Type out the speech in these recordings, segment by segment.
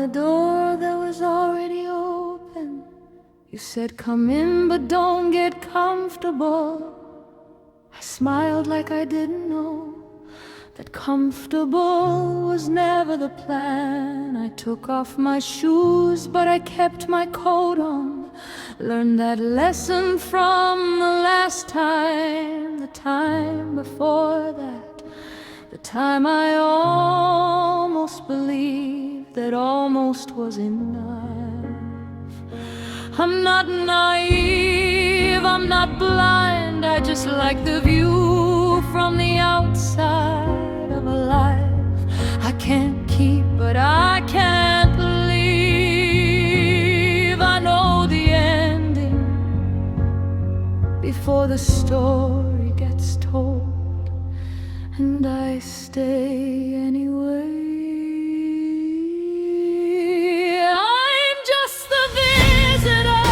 the door that was already open. You said, "Come in, but don't get comfortable." I smiled like I didn't know that comfortable was never the plan. I took off my shoes, but I kept my coat on. Learned that lesson from the last time, the time before that, the time I almost believed that almost was enough. I'm not naive, I'm not blind, I just like the view from the outside of a life I can't keep, but I can't leave. I know the ending before the story gets told, and I stay anyway. I'm just the visitor,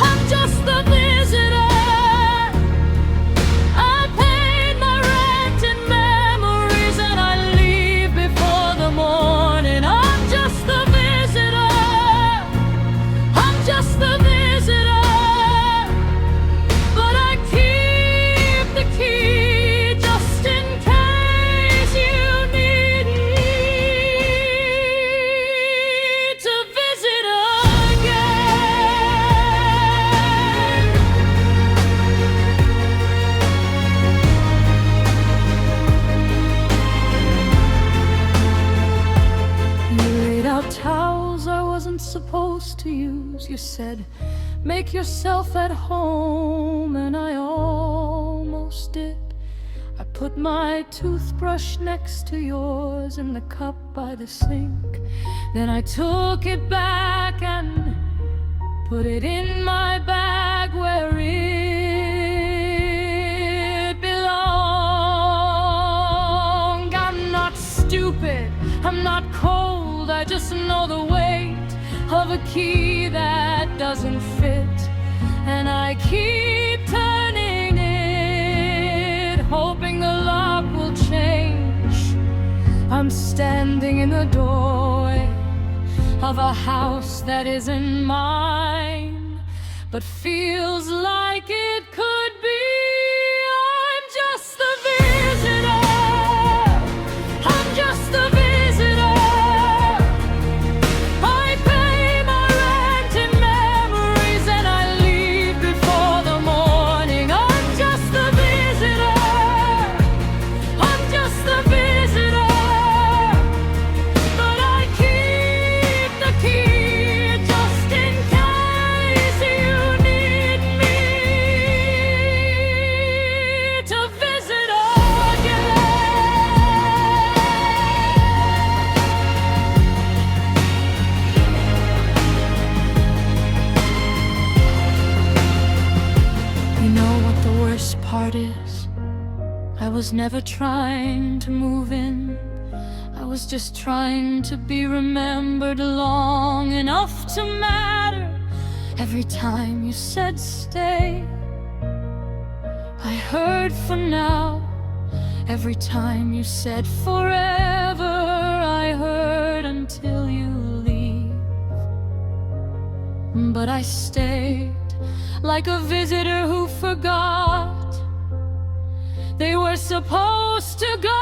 I'm just the visitor. I paid my rent in memories and I leave before the morning. I'm just the visitor, I'm just the visitor, but I keep the key just in case you need me to visit again. You laid out towels I wasn't supposed to use. You said, "Make yourself at home," and I almost did. I put my toothbrush next to yours in the cup by the sink. Then I took it back and put it in my bag where it belonged. I'm not stupid, I'm not cold, I just know the weight of a key that doesn't fit, and I keep turning it, hoping the lock will change. I'm standing in the doorway of a house that isn't mine, but feels like it could be. I'm just the visitor, I'm just the visitor. I pay my rent in memories and I leave before the morning. I'm just the visitor, I'm just the visitor, but I keep the key just in case you need me to visit again. You know what the worst part is? I was never trying to move in. I was just trying to be remembered long enough to matter. Every time you said stay, I heard for now. Every time you said forever, I heard until you leave. But I stayed like a visitor who forgot they were supposed to go.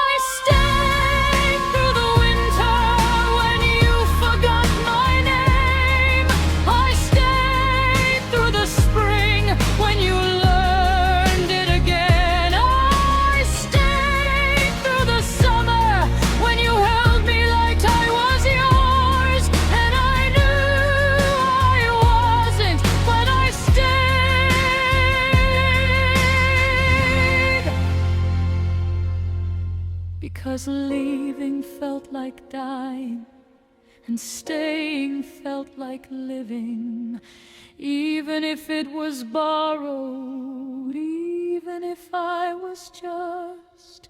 I stayed through the winter when you forgot my name. I stayed through the spring when you learned it again. I stayed through the summer when you held me like I was yours, and I knew I wasn't when I stayed. Because leaving felt like dying, and staying felt like living, even if it was borrowed, even if I was just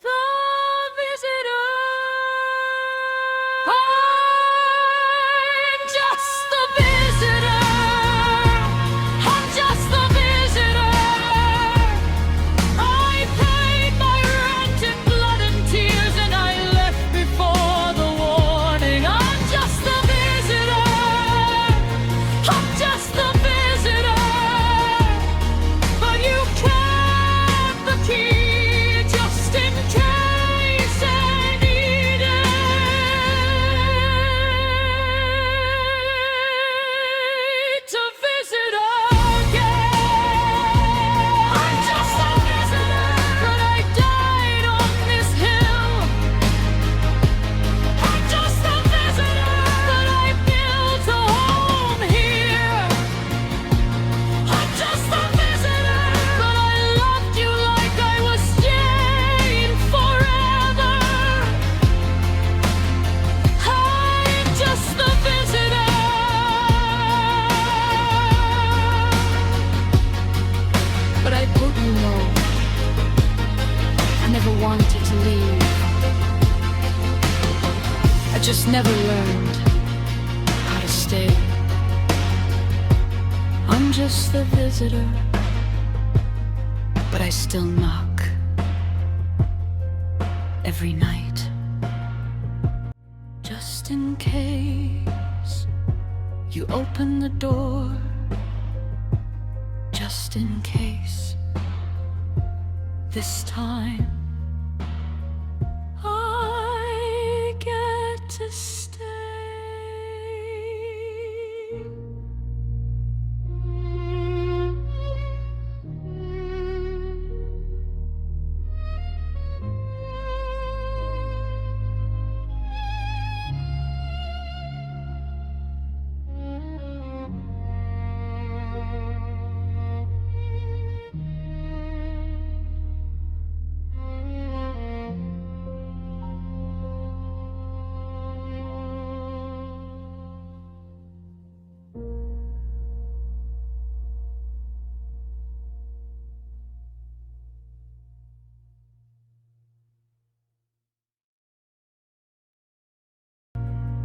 the visitor. I'm just the visitor, I'm just the visitor. I paid my rent in just never learned how to stay. I'm just the visitor, but I still knock every night. Just in case you open the door, just in case this time I get to stay.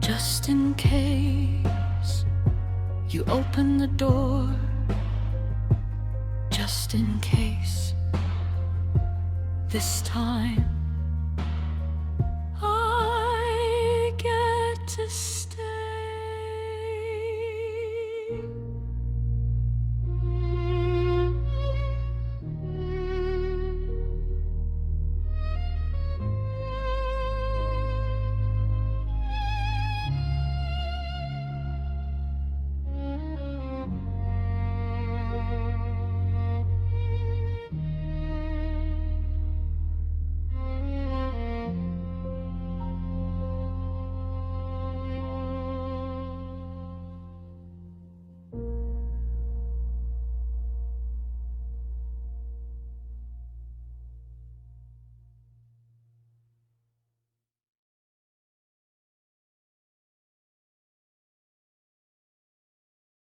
Just in case you open the door, just in case this time